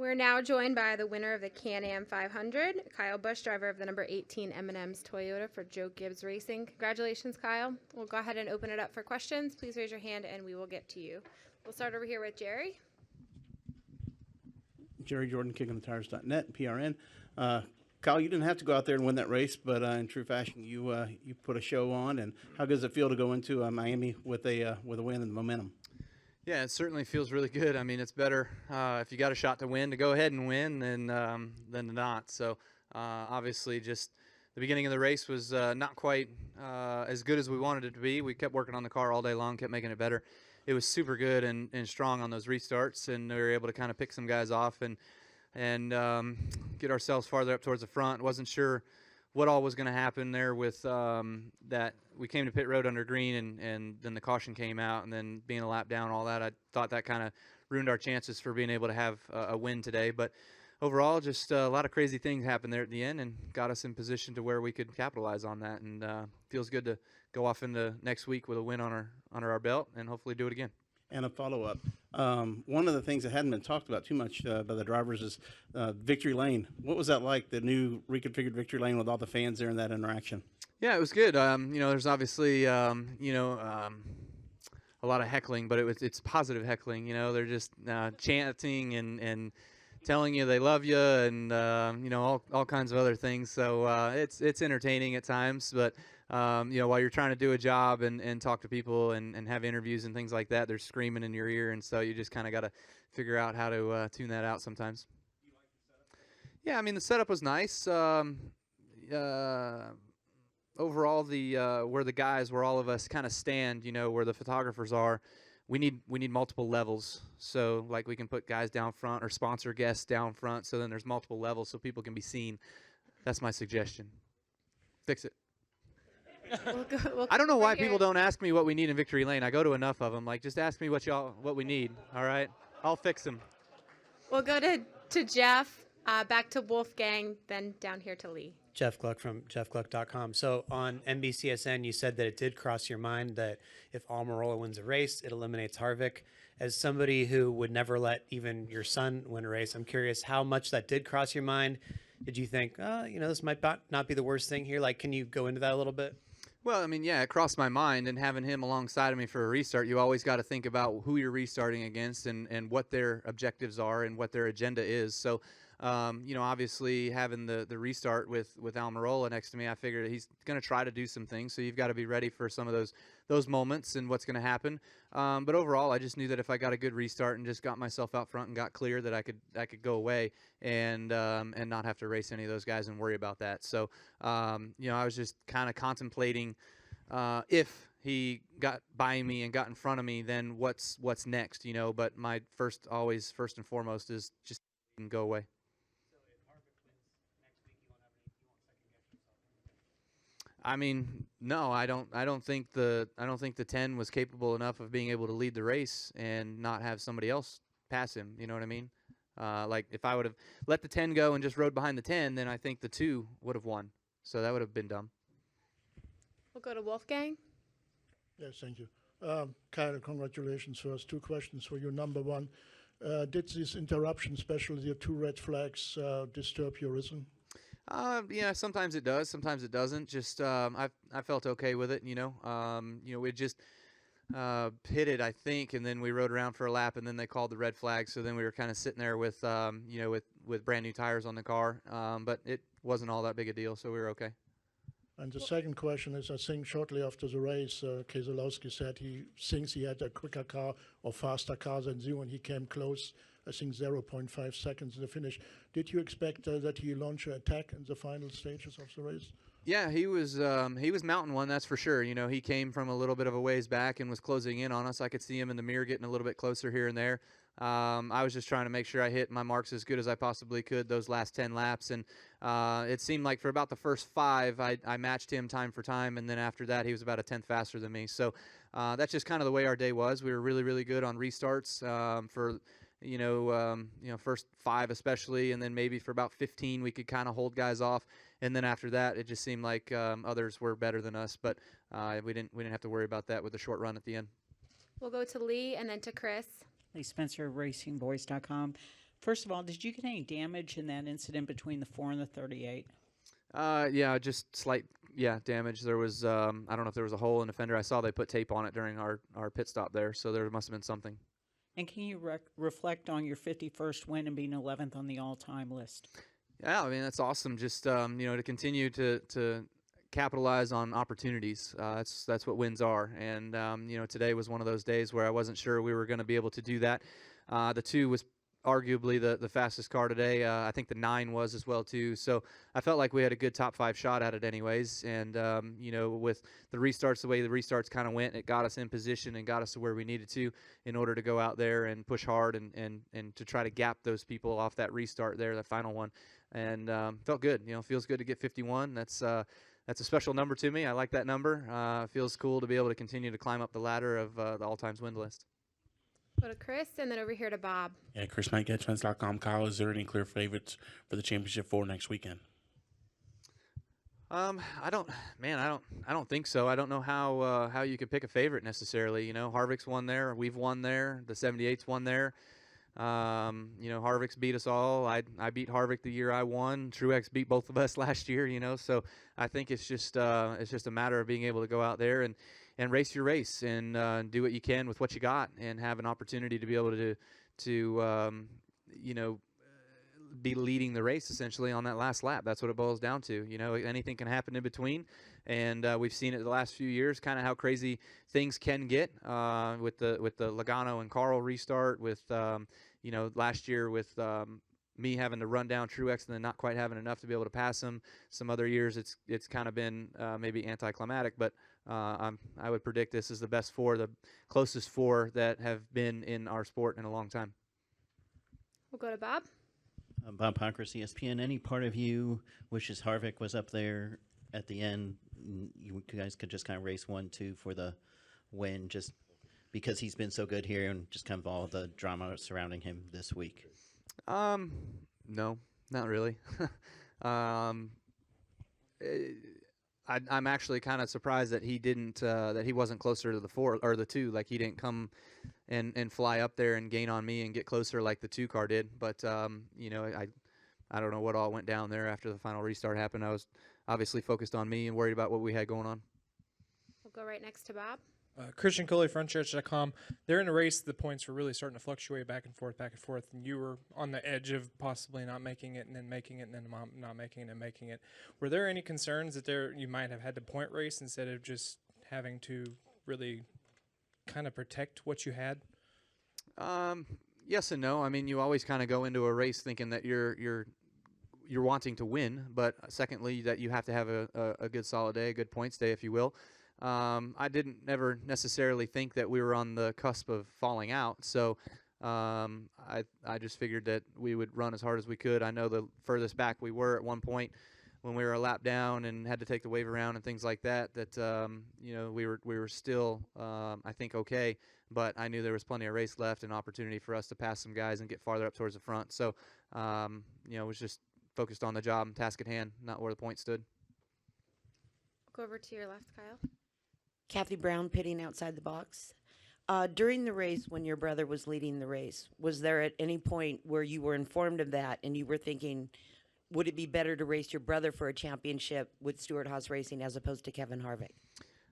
We're now joined by the winner of the Can-Am 500, Kyle Busch, driver of the number 18 M&M's Toyota for Joe Gibbs Racing. Congratulations, Kyle. We'll go ahead and open it up for questions. Please raise your hand and we will get to you. We'll start over here with Jerry. Jerry Jordan, kickingthetires.net, PRN. Kyle, you didn't have to go out there and win that race, but in true fashion, you put a show on. And how good does it feel to go into Miami with a win and momentum? Yeah, it certainly feels really good. I mean, it's better if you got a shot to win, to go ahead and win than to not. So obviously, just the beginning of the race was not quite as good as we wanted it to be. We kept working on the car all day long, kept making it better. It was super good and strong on those restarts, and we were able to kind of pick some guys off and get ourselves farther up towards the front. Wasn't sure what all was going to happen there with that. We came to pit road under green, and then the caution came out, and then being a lap down, all that. I thought that kind of ruined our chances for being able to have a win today. But overall, just a lot of crazy things happened there at the end and got us in position to where we could capitalize on that. And feels good to go off into next week with a win under our belt and hopefully do it again. And a follow-up. One of the things that hadn't been talked about too much by the drivers is Victory Lane. What was that like, the new reconfigured Victory Lane with all the fans there in that interaction? Yeah, it was good. There's obviously, a lot of heckling, but it's positive heckling. They're just chanting and telling you they love you and, all kinds of other things. So it's entertaining at times, but while you're trying to do a job and talk to people and have interviews and things like that, they're screaming in your ear, and so you just kind of got to figure out how to tune that out sometimes. You like the setup? Yeah, I mean, the setup was nice. Overall, where the guys, where all of us kind of stand, where the photographers are, we need multiple levels. So, like, we can put guys down front or sponsor guests down front, so then there's multiple levels so people can be seen. That's my suggestion. Fix it. I don't know why people don't ask me what we need in Victory Lane. I go to enough of them. Like, just ask me what we need. All right, I'll fix them. We'll go to Jeff, back to Wolfgang, then down here to Lee. Jeff Gluck from jeffgluck.com. So on NBCSN, you said that it did cross your mind that if Almirola wins a race, it eliminates Harvick. As somebody who would never let even your son win a race, I'm curious how much that did cross your mind. Did you think, this might not be the worst thing here? Like, can you go into that a little bit? Well, I mean, yeah, it crossed my mind, and having him alongside of me for a restart, you always got to think about who you're restarting against and what their objectives are and what their agenda is. So, obviously having the restart with Almirola next to me, I figured he's going to try to do some things. So you've got to be ready for some of those moments and what's going to happen. But overall, I just knew that if I got a good restart and just got myself out front and got clear, that I could go away and not have to race any of those guys and worry about that. So, I was just kind of contemplating if he got by me and got in front of me, then what's next, But my first and foremost is just go away. I mean, no, I don't think the 10 was capable enough of being able to lead the race and not have somebody else pass him. You know what I mean? Like, if I would have let the 10 go and just rode behind the 10, then I think the 2 would have won. So that would have been dumb. We'll go to Wolfgang. Yes, thank you. Kyle, congratulations first. 2 questions for you. Number 1, did this interruption, especially the 2 red flags, disturb your rhythm? Yeah, sometimes it does, sometimes it doesn't. Just I felt okay with it, we just pitted, I think, and then we rode around for a lap, and then they called the red flag. So then we were kind of sitting there with with brand new tires on the car, but it wasn't all that big a deal, so we were okay. And the second question is, I think shortly after the race, Keselowski said he thinks he had a quicker car or faster car than you, and he came close. I think 0.5 seconds to the finish. Did you expect that he launch an attack in the final stages of the race? Yeah, he was mounting one, that's for sure. He came from a little bit of a ways back and was closing in on us. I could see him in the mirror getting a little bit closer here and there. I was just trying to make sure I hit my marks as good as I possibly could those last 10 laps. And it seemed like for about the first 5, I matched him time for time. And then after that, he was about a tenth faster than me. So that's just kind of the way our day was. We were really, really good on restarts for first 5 especially, and then maybe for about 15 we could kind of hold guys off, and then after that it just seemed like others were better than us, but we didn't have to worry about that with a short run at the end. We'll go to Lee and then to Chris. Lee Spencer, RacingVoice.com. First of all, did you get any damage in that incident between the 4 and the 38? Yeah, just slight damage. There was I don't know if there was a hole in the fender. I saw they put tape on it during our pit stop there, so there must have been something. And can you reflect on your 51st win and being 11th on the all-time list? Yeah, I mean that's awesome. Just to continue to capitalize on opportunities. That's what wins are. And today was one of those days where I wasn't sure we were going to be able to do that. The 2 was arguably the fastest car today. I think the 9 was as well too. So I felt like we had a good top 5 shot at it anyways. And with the restarts, the way the restarts kind of went, it got us in position and got us to where we needed to in order to go out there and push hard and to try to gap those people off that restart there, the final one. And felt good. Feels good to get 51. That's a special number to me. I like that number. Feels cool to be able to continue to climb up the ladder of the all-times win list. Go to Chris, and then over here to Bob. Yeah, Chris Knight, GetFence.com. Kyle, is there any clear favorites for the championship for next weekend? I don't think so. I don't know how you could pick a favorite necessarily. Harvick's won there. We've won there. The 78's won there. Harvick's beat us all. I beat Harvick the year I won. Truex beat both of us last year. So I think it's just a matter of being able to go out there and race your race and do what you can with what you got and have an opportunity to be able to be leading the race essentially on that last lap. That's what it boils down to. Anything can happen in between, and we've seen it the last few years, kind of how crazy things can get with the Logano and Carl restart, with last year with me having to run down Truex and then not quite having enough to be able to pass him. Some other years it's kind of been maybe anticlimactic, but I would predict this is the best 4, the closest 4 that have been in our sport in a long time. We'll go to Bob. Bob Pockris, ESPN. Any part of you wishes Harvick was up there at the end? You guys could just kind of race 1-2 for the win, just because he's been so good here and just kind of all the drama surrounding him this week. No, not really. I'm actually kind of surprised that he didn't, that he wasn't closer to the 4 or the 2. Like he didn't come and fly up there and gain on me and get closer like the 2 car did. But I don't know what all went down there after the final restart happened. I was obviously focused on me and worried about what we had going on. We'll go right next to Bob. Christian Coley, frontstretch.com. There in the race, the points were really starting to fluctuate back and forth, and you were on the edge of possibly not making it and then making it and then not making it and making it. Were there any concerns that you might have had to point race instead of just having to really kind of protect what you had? Yes and no. I mean, you always kind of go into a race thinking that you're wanting to win, but secondly, that you have to have a good solid day, a good points day, if you will. I didn't ever necessarily think that we were on the cusp of falling out, so I just figured that we would run as hard as we could. I know the furthest back we were at one point when we were a lap down and had to take the wave around and things like that, we were still, I think, okay, but I knew there was plenty of race left and opportunity for us to pass some guys and get farther up towards the front. So, was just focused on the job and task at hand, not where the point stood. Go over to your left, Kyle. Kathy Brown, pitting outside the box. During the race, when your brother was leading the race, was there at any point where you were informed of that and you were thinking, would it be better to race your brother for a championship with Stewart-Haas Racing as opposed to Kevin Harvick?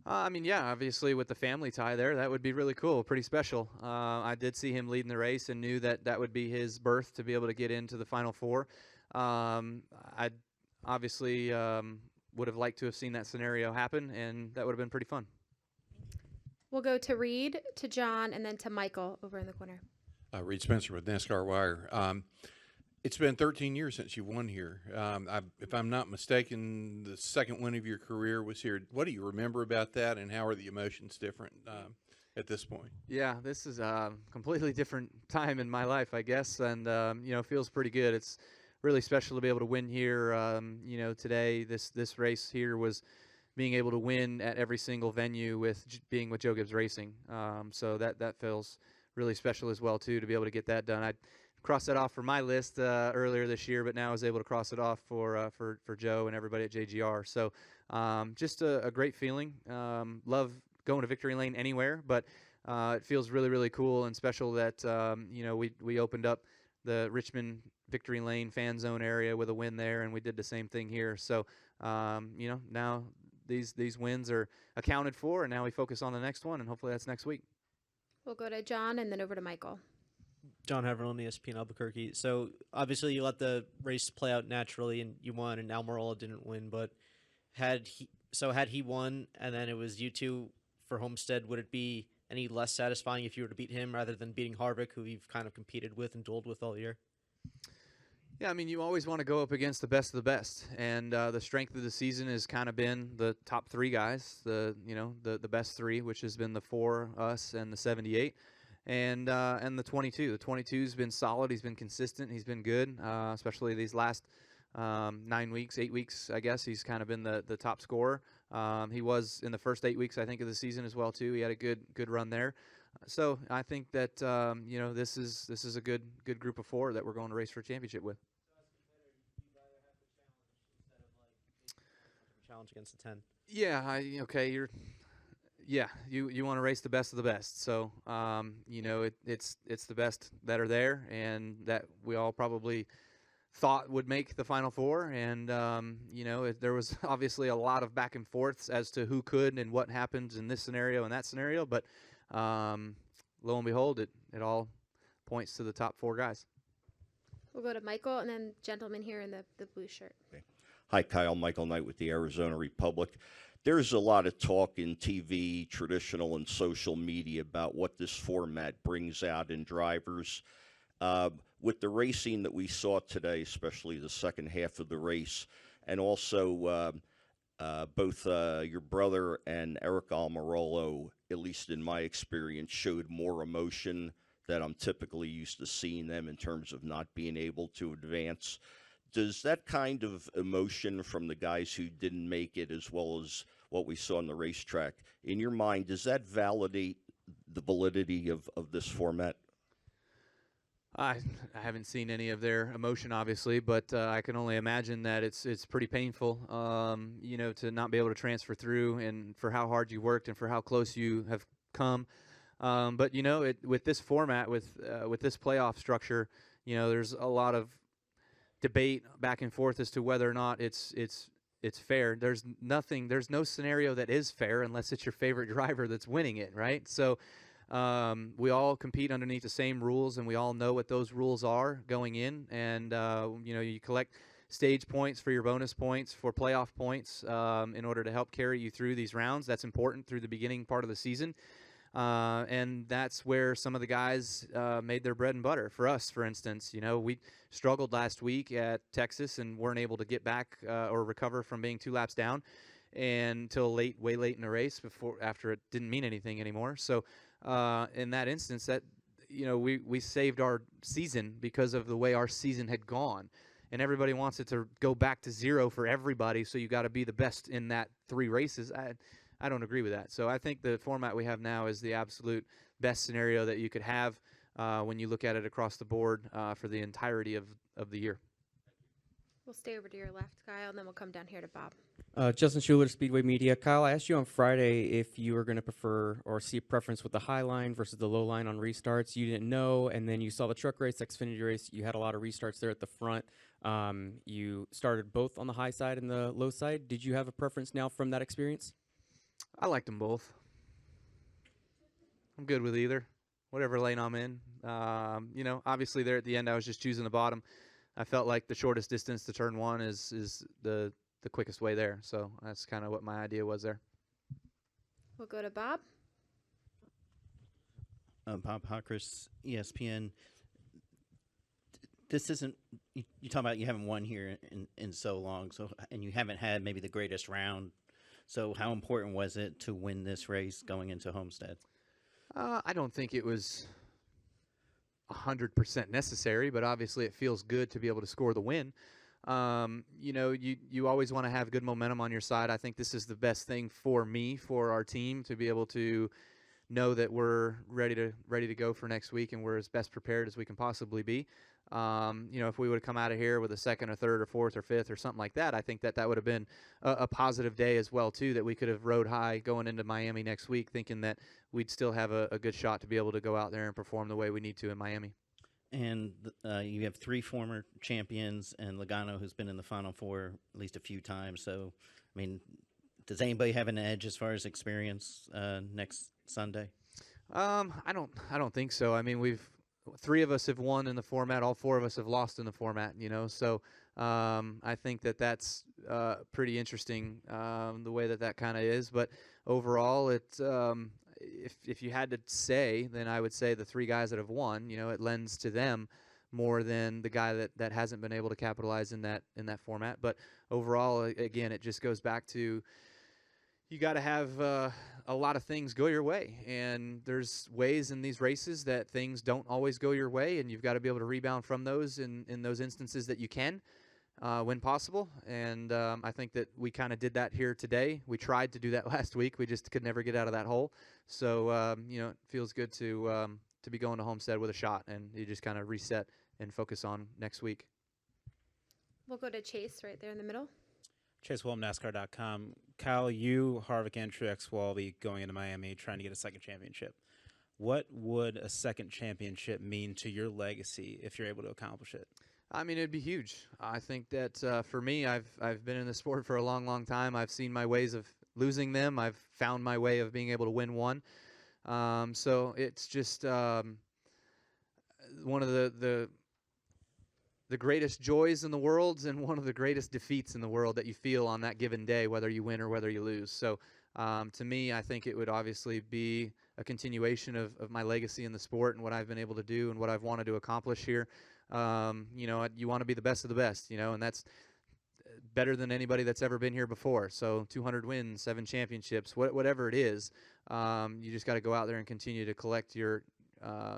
Obviously with the family tie there, that would be really cool, pretty special. I did see him leading the race and knew that would be his berth to be able to get into the Final Four. I obviously would have liked to have seen that scenario happen, and that would have been pretty fun. We'll go to Reed, to John, and then to Michael over in the corner. Reed Spencer with NASCAR Wire. It's been 13 years since you won here. If I'm not mistaken, the second win of your career was here. What do you remember about that, and how are the emotions different at this point? Yeah, this is a completely different time in my life, I guess, and feels pretty good. It's really special to be able to win here. Today, this race here was being able to win at every single venue with being with Joe Gibbs Racing. So that feels really special as well too, to be able to get that done. I crossed that off for my list earlier this year, but now I was able to cross it off for Joe and everybody at JGR. So just a great feeling. Love going to victory lane anywhere, but it feels really, really cool and special that we opened up the Richmond Victory Lane fan zone area with a win there, and we did the same thing here. So, now these wins are accounted for, and now we focus on the next one, and hopefully that's next week. We'll go to John and then over to Michael. John Haverland, ESPN Albuquerque. So obviously you let the race play out naturally, and you won, and Almirola didn't win. But had he won, and then it was you two for Homestead, would it be any less satisfying if you were to beat him rather than beating Harvick, who you've kind of competed with and dueled with all year? Yeah, I mean, you always want to go up against the best of the best, and the strength of the season has kind of been the top three guys, the best three, which has been the 4, us, and the 78, and the 22. The 22's been solid. He's been consistent. He's been good, especially these last 8 weeks, I guess. He's kind of been the top scorer. He was in the first 8 weeks, I think, of the season as well too. He had a good run there. So I think that this is a good group of 4 that we're going to race for a championship with. Challenge against the 10. Yeah, you want to race the best of the best. So it's the best that are there, and that we all probably thought would make the Final Four. And there was obviously a lot of back and forths as to who could and what happens in this scenario and that scenario, but lo and behold, it all points to the top 4 guys. We'll go to Michael and then gentleman here in the blue shirt. Okay. Hi, Kyle. Michael Knight with the Arizona Republic. There's a lot of talk in TV, traditional and social media about what this format brings out in drivers. With the racing that we saw today, especially the second half of the race, and also both your brother and Eric Almirola, at least in my experience, showed more emotion that I'm typically used to seeing them in terms of not being able to advance. Does that kind of emotion from the guys who didn't make it, as well as what we saw on the racetrack, in your mind, does that validate the validity of this format? I haven't seen any of their emotion, obviously, but I can only imagine that it's pretty painful, to not be able to transfer through, and for how hard you worked and for how close you have come. But with this format, with this playoff structure, there's a lot of debate back and forth as to whether or not it's fair. There's no scenario that is fair unless it's your favorite driver that's winning it, right? So we all compete underneath the same rules, and we all know what those rules are going in. And you collect stage points for your bonus points for playoff points in order to help carry you through these rounds. That's important through the beginning part of the season. And that's where some of the guys made their bread and butter. For us, for instance, we struggled last week at Texas and weren't able to get back or recover from being 2 laps down until way late in the race after it didn't mean anything anymore. So in that instance, that we saved our season because of the way our season had gone. And everybody wants it to go back to 0 for everybody, so you got to be the best in that 3 races. I don't agree with that. So I think the format we have now is the absolute best scenario that you could have when you look at it across the board for the entirety of the year. We'll stay over to your left, Kyle, and then we'll come down here to Bob. Justin Schuler, Speedway Media. Kyle, I asked you on Friday if you were going to prefer or see a preference with the high line versus the low line on restarts. You didn't know, and then you saw the truck race, Xfinity race. You had a lot of restarts there at the front. You started both on the high side and the low side. Did you have a preference now from that experience? I liked them both. I'm good with either, whatever lane I'm in. Obviously there at the end I was just choosing the bottom. I felt like the shortest distance to turn 1 is the quickest way there. So that's kind of what my idea was there. We'll go to Bob. Bob Hawkers, ESPN. This isn't, you talk about you haven't won here in so long, and you haven't had maybe the greatest round. So how important was it to win this race going into Homestead? I don't think it was 100% necessary, but obviously it feels good to be able to score the win. You always want to have good momentum on your side. I think this is the best thing for me, for our team, to be able to know that we're ready to go for next week, and we're as best prepared as we can possibly be. If we would have come out of here with a 2nd or 3rd or 4th or 5th or something like that, I think that would have been a positive day as well too, that we could have rode high going into Miami next week, thinking that we'd still have a good shot to be able to go out there and perform the way we need to in Miami. And you have 3 former champions and Logano, who's been in the Final Four at least a few times. So, I mean, does anybody have an edge as far as experience next Sunday? I don't think so. I mean, 3 of us have won in the format. All 4 of us have lost in the format. So I think that's pretty interesting the way that kind of is. But overall, it's if you had to say, then I would say the 3 guys that have won. It lends to them more than the guy that hasn't been able to capitalize in that format. But overall, again, it just goes back to you got to have a lot of things go your way, and there's ways in these races that things don't always go your way, and you've got to be able to rebound from those in those instances that you can when possible. And I think that we kind of did that here today. We tried to do that last week. We just could never get out of that hole. So it feels good to be going to Homestead with a shot, and you just kind of reset and focus on next week. We'll go to Chase right there in the middle. Chase William, NASCAR.com. Kyle, you, Harvick, and Truex will all be going into Miami trying to get a second championship. What would a second championship mean to your legacy if you're able to accomplish it? I mean, it'd be huge. I think that for me, I've been in the sport for a long, long time. I've seen my ways of losing them. I've found my way of being able to win one. So it's just one of the greatest joys in the world and one of the greatest defeats in the world that you feel on that given day, whether you win or whether you lose. So to me, I think it would obviously be a continuation of my legacy in the sport and what I've been able to do and what I've wanted to accomplish here. You want to be the best of the best, and that's better than anybody that's ever been here before. So 200 wins, 7 championships, whatever it is, you just got to go out there and continue to collect your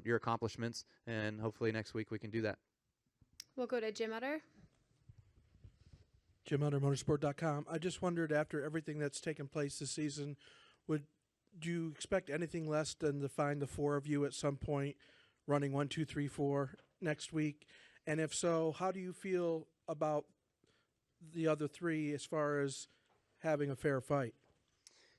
accomplishments, and hopefully next week we can do that. We'll go to Jim Utter. Jim Utter, Motorsport.com. I just wondered, after everything that's taken place this season, would you expect anything less than to find the 4 of you at some point running 1, 2, 3, 4 next week? And if so, how do you feel about the other 3 as far as having a fair fight?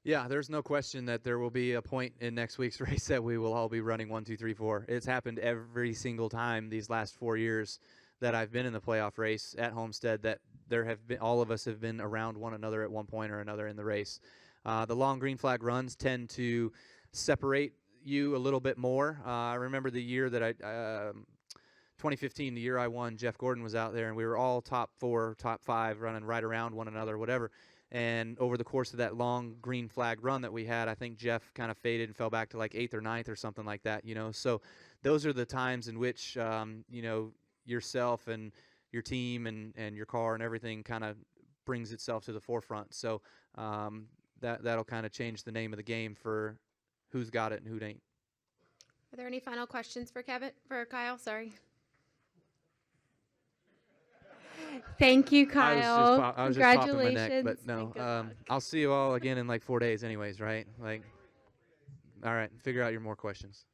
Yeah, there's no question that there will be a point in next week's race that we will all be running 1, 2, 3, 4. It's happened every single time these last 4 years that I've been in the playoff race at Homestead, that there have been, all of us have been around one another at one point or another in the race. The long green flag runs tend to separate you a little bit more. I remember the year that 2015, the year I won, Jeff Gordon was out there, and we were all top 4, top 5, running right around one another, whatever. And over the course of that long green flag run that we had, I think Jeff kind of faded and fell back to like 8th or 9th or something like that, So those are the times in which, yourself and your team and your car and everything kind of brings itself to the forefront. So that'll kind of change the name of the game for who's got it and who ain't. Are there any final questions for Kyle? Sorry. Thank you, Kyle. I was just popping my neck, but no. I'll see you all again in like 4 days anyways, right? All right, figure out your more questions.